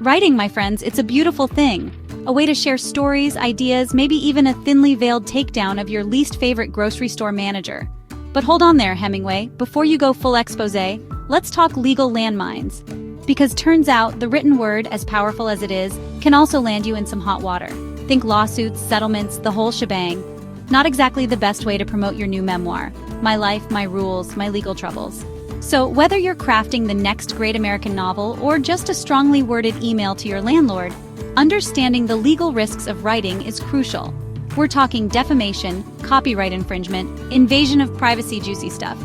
Writing, my friends, it's a beautiful thing. A way to share stories, ideas, maybe even a thinly veiled takedown of your least favorite grocery store manager. But hold on there, Hemingway. Before you go full exposé, let's talk legal landmines. Because turns out, the written word, as powerful as it is, can also land you in some hot water. Think lawsuits, settlements, the whole shebang. Not exactly the best way to promote your new memoir. My life, my rules, my legal troubles. So whether you're crafting the next great American novel or just a strongly worded email to your landlord, understanding the legal risks of writing is crucial. We're talking defamation, copyright infringement, invasion of privacy, juicy stuff.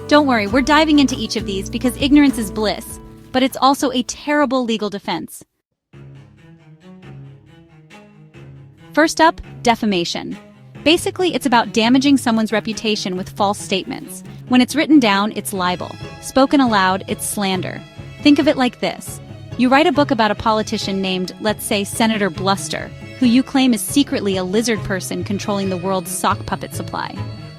Don't worry, we're diving into each of these because ignorance is bliss, but it's also a terrible legal defense. First up, defamation. Basically, it's about damaging someone's reputation with false statements. When it's written down, it's libel. Spoken aloud, it's slander. Think of it like this. You write a book about a politician named, let's say, Senator Bluster, who you claim is secretly a lizard person controlling the world's sock puppet supply.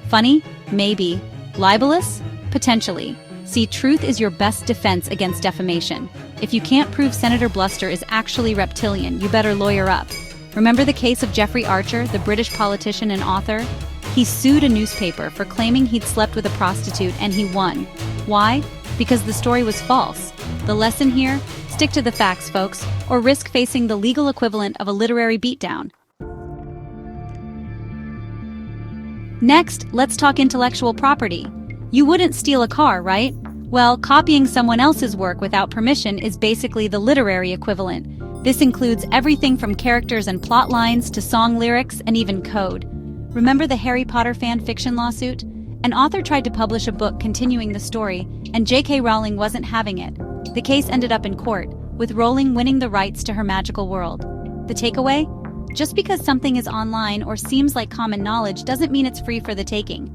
Funny? Maybe. Libelous? Potentially. See, truth is your best defense against defamation. If you can't prove Senator Bluster is actually reptilian, you better lawyer up. Remember the case of Jeffrey Archer, the British politician and author? He sued a newspaper for claiming he'd slept with a prostitute and he won. Why? Because the story was false. The lesson here? Stick to the facts, folks, or risk facing the legal equivalent of a literary beatdown. Next, let's talk intellectual property. You wouldn't steal a car, right? Well, copying someone else's work without permission is basically the literary equivalent. This includes everything from characters and plot lines to song lyrics and even code. Remember the Harry Potter fan fiction lawsuit? An author tried to publish a book continuing the story, and J.K. Rowling wasn't having it. The case ended up in court, with Rowling winning the rights to her magical world. The takeaway? Just because something is online or seems like common knowledge doesn't mean it's free for the taking.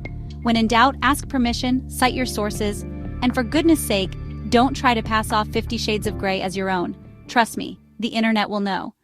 When in doubt, ask permission, cite your sources, and for goodness sake, don't try to pass off 50 Shades of Grey as your own. Trust me, the internet will know.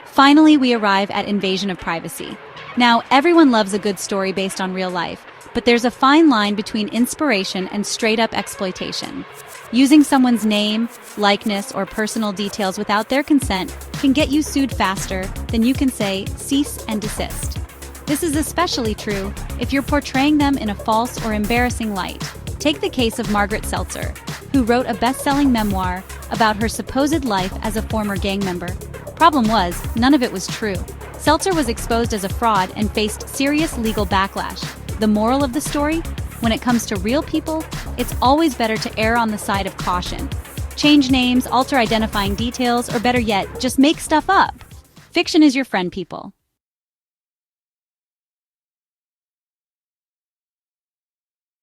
Finally, we arrive at invasion of privacy. Now, everyone loves a good story based on real life, but there's a fine line between inspiration and straight-up exploitation. Using someone's name, likeness, or personal details without their consent can get you sued faster than you can say, cease and desist. This is especially true if you're portraying them in a false or embarrassing light. Take the case of Margaret Seltzer, who wrote a best-selling memoir about her supposed life as a former gang member. Problem was, none of it was true. Seltzer was exposed as a fraud and faced serious legal backlash. The moral of the story? When it comes to real people, it's always better to err on the side of caution. Change names, alter identifying details, or better yet, just make stuff up. Fiction is your friend, people.